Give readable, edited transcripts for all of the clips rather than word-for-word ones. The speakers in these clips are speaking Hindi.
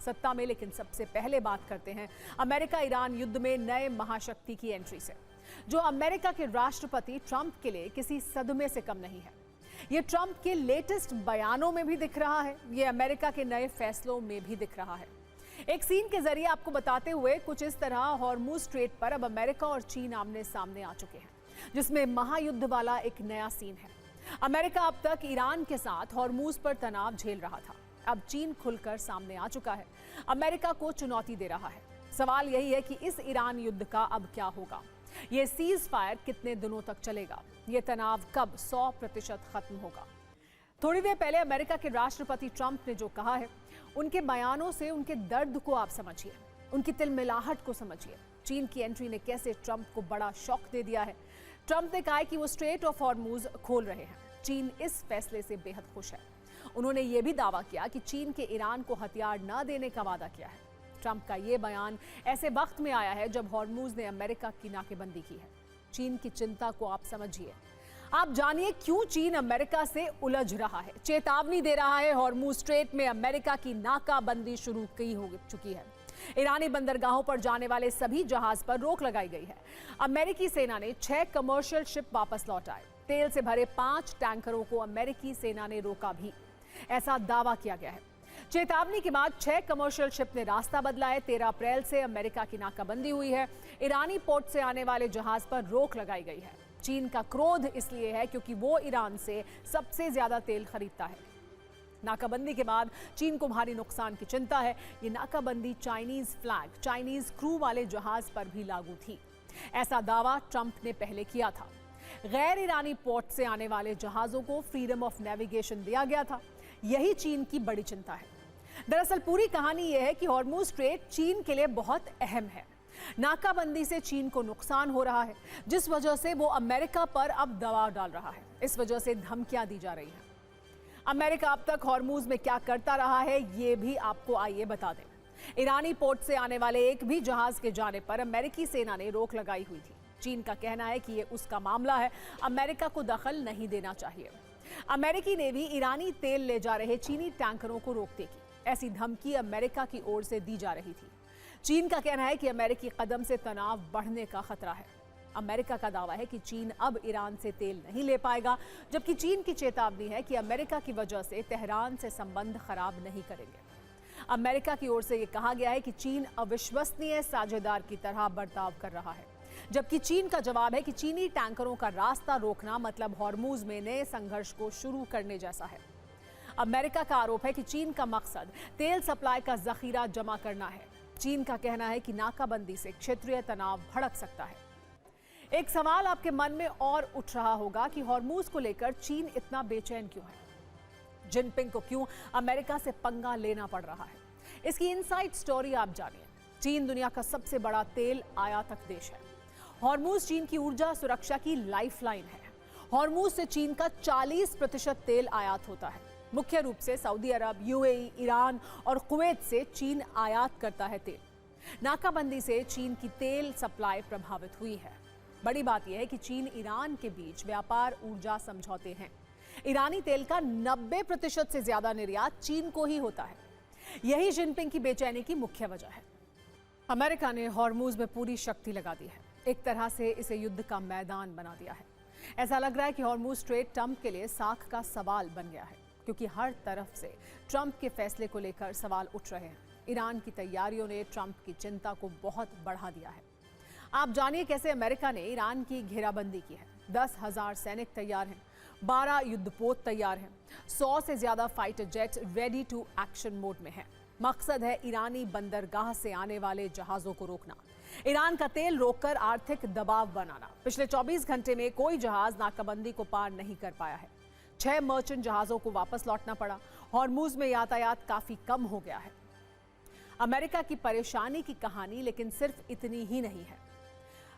सत्ता में। लेकिन सबसे पहले बात करते हैं अमेरिका ईरान युद्ध में नए महाशक्ति की एंट्री से, जो अमेरिका के राष्ट्रपति ट्रंप के लिए किसी सदमे से कम नहीं है। ये ट्रंप के लेटेस्ट बयानों में भी दिख रहा है, ये अमेरिका के नए फैसलों में भी दिख रहा है। एक सीन के जरिए आपको बताते हुए कुछ इस तरह, हॉर्मुज स्ट्रेट पर अब अमेरिका और चीन आमने सामने आ चुके हैं, जिसमें महायुद्ध वाला एक नया सीन है। अमेरिका अब तक ईरान के साथ हॉर्मुज पर तनाव झेल रहा था, अब चीन खुलकर सामने आ चुका है, अमेरिका को चुनौती दे रहा है। सवाल यही है कि इस ईरान युद्ध का अब क्या होगा, ये सीज फायर कितने दिनों तक चलेगा, ये तनाव कब 100% खत्म होगा। थोड़ी देर पहले अमेरिका के राष्ट्रपति ट्रंप ने जो कहा है, उनके बयानों से उनके दर्द को आप समझिए, उनकी तिलमिलाहट को समझिए। चीन की एंट्री ने कैसे ट्रंप को बड़ा शॉक दे दिया है। ट्रंप ने कहा है कि वो स्ट्रेट ऑफ हॉर्मुज खोल रहे हैं। चीन इस फैसले से बेहद खुश है। उन्होंने ये भी दावा किया कि चीन के ईरान को हथियार न देने का वादा किया है। ट्रंप का ये बयान ऐसे वक्त में आया है जब हॉर्मुज ने अमेरिका की नाकेबंदी की है। चीन की चिंता को आप समझिए, आप जानिए क्यों चीन अमेरिका से उलझ रहा है, चेतावनी दे रहा है। हॉर्मुज स्ट्रेट में अमेरिका की नाकाबंदी शुरू की हो चुकी है। ईरानी बंदरगाहों पर जाने वाले सभी जहाज पर रोक लगाई गई है। अमेरिकी सेना ने 6 कमर्शियल शिप वापस लौटाए। तेल से भरे 5 टैंकरों को अमेरिकी सेना ने रोका भी, ऐसा दावा किया गया है। चेतावनी के बाद 6 कमर्शियल शिप ने रास्ता बदला है। 13 अप्रैल से अमेरिका की नाकाबंदी हुई है। ईरानी पोर्ट से आने वाले जहाज पर रोक लगाई गई है। चीन का क्रोध इसलिए है क्योंकि वो ईरान से सबसे ज्यादा तेल खरीदता है। नाकाबंदी के बाद चीन को भारी नुकसान की चिंता है। ये नाकाबंदी चाइनीज फ्लैग, चाइनीज क्रू वाले जहाज पर भी लागू थी, ऐसा दावा ट्रंप ने पहले किया था। गैर ईरानी पोर्ट से आने वाले जहाजों को फ्रीडम ऑफ नेविगेशन दिया गया था। यही चीन की बड़ी चिंता है। दरअसल पूरी कहानी यह है कि हॉर्मुज स्ट्रेट चीन के लिए बहुत अहम है। नाकाबंदी से चीन को नुकसान हो रहा है, जिस वजह से वो अमेरिका पर अब दबाव डाल रहा है। इस वजह से धमकियां दी जा रही हैं। अमेरिका अब तक हॉर्मुज में क्या करता रहा है, ये भी आपको आइए बता दें। ईरानी पोर्ट से आने वाले एक भी जहाज के जाने पर अमेरिकी सेना ने रोक लगाई हुई थी। चीन का कहना है कि ये उसका मामला है, अमेरिका को दखल नहीं देना चाहिए। अमेरिकी नेवी ईरानी तेल ले जा रहे चीनी टैंकरों को रोक देगी, ऐसी धमकी अमेरिका की ओर से दी जा रही थी। चीन का कहना है कि अमेरिकी कदम से तनाव बढ़ने का खतरा है। अमेरिका का दावा है कि चीन अब ईरान से तेल नहीं ले पाएगा, जबकि चीन की चेतावनी है कि अमेरिका की वजह से तेहरान से संबंध खराब नहीं करेंगे। अमेरिका की ओर से यह कहा गया है कि चीन अविश्वसनीय साझेदार की तरह बर्ताव कर रहा है, जबकि चीन का जवाब है कि चीनी टैंकरों का रास्ता रोकना मतलब हॉर्मुज में नए संघर्ष को शुरू करने जैसा है। अमेरिका का आरोप है कि चीन का मकसद तेल सप्लाई का जखीरा जमा करना है। चीन का कहना है कि नाकाबंदी से क्षेत्रीय तनाव भड़क सकता है। एक सवाल आपके मन में और उठ रहा होगा कि हॉर्मुज को लेकर चीन इतना बेचैन क्यों है, जिनपिंग को क्यों अमेरिका से पंगा लेना पड़ रहा है। इसकी इनसाइड स्टोरी आप जानिए। चीन दुनिया का सबसे बड़ा तेल आयातक देश है। हॉर्मुज चीन की ऊर्जा सुरक्षा की लाइफलाइन है। हॉर्मुज से चीन का 40% तेल आयात होता है। मुख्य रूप से सऊदी अरब, यूएई, ईरान और कुवैत से चीन आयात करता है तेल। नाकाबंदी से चीन की तेल सप्लाई प्रभावित हुई है। बड़ी बात यह है कि चीन ईरान के बीच व्यापार ऊर्जा समझौते हैं। ईरानी तेल का 90% से ज्यादा निर्यात चीन को ही होता है। यही जिनपिंग की बेचैनी की मुख्य वजह है। अमेरिका ने हॉर्मुज में पूरी शक्ति लगा दी है। एक तरह से इसे युद्ध का मैदान बना दिया है। ऐसा लग रहा है कि हॉर्मुज स्ट्रेट ट्रंप के लिए साख का सवाल बन गया है, क्योंकि हर तरफ से ट्रंप के फैसले को लेकर सवाल उठ रहे हैं। ईरान की तैयारियों ने ट्रंप की चिंता को बहुत बढ़ा दिया है। आप जानिए कैसे अमेरिका ने ईरान की घेराबंदी की है। 10,000 सैनिक तैयार हैं, 12 युद्धपोत तैयार हैं, 100 से ज्यादा fighter jets ready to action mode में हैं। मकसद है ईरानी बंदरगाह से आने वाले जहाजों को रोकना, ईरान का तेल रोककर आर्थिक दबाव बनाना। पिछले 24 घंटे में कोई जहाज नाकाबंदी को पार नहीं कर पाया है। 6 मर्चेंट जहाजों को वापस लौटना पड़ा। हॉर्मुज में यातायात काफी कम हो गया है। अमेरिका की परेशानी की कहानी लेकिन सिर्फ इतनी ही नहीं है।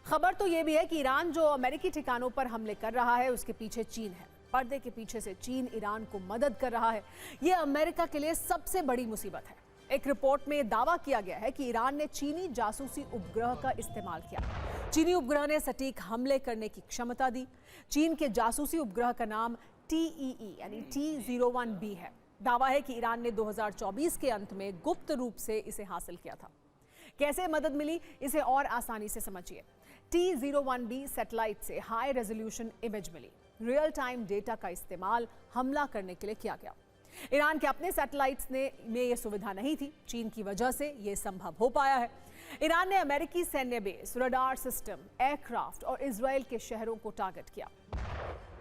खबर तो यह भी है कि ईरान जो अमेरिकी ठिकानों पर हमले कर रहा है, उसके पीछे चीन है। पर्दे के पीछे से चीन ईरान को मदद कर रहा है। यह अमेरिका के लिए सबसे बड़ी मुसीबत है। एक रिपोर्ट में दावा किया गया है कि ईरान ने चीनी जासूसी उपग्रह का इस्तेमाल किया। चीनी उपग्रह ने सटीक हमले करने की क्षमता दी। चीन के जासूसी उपग्रह का नाम TEE यानी T01B है। दावा है कि ईरान ने 2024 के अंत में गुप्त रूप से इसे हासिल किया था। कैसे मदद मिली, इसे और आसानी से समझिए। T01B सैटेलाइट से हाई रेजोल्यूशन इमेज मिली। रियल टाइम डेटा का इस्तेमाल हमला करने के लिए किया गया। ईरान के अपने सैटेलाइट्स में यह सुविधा नहीं थी। चीन की वजह से यह संभव हो पाया है। ईरान ने अमेरिकी सैन्य बेस, रडार सिस्टम, एयरक्राफ्ट और इजराइल के शहरों को टारगेट किया।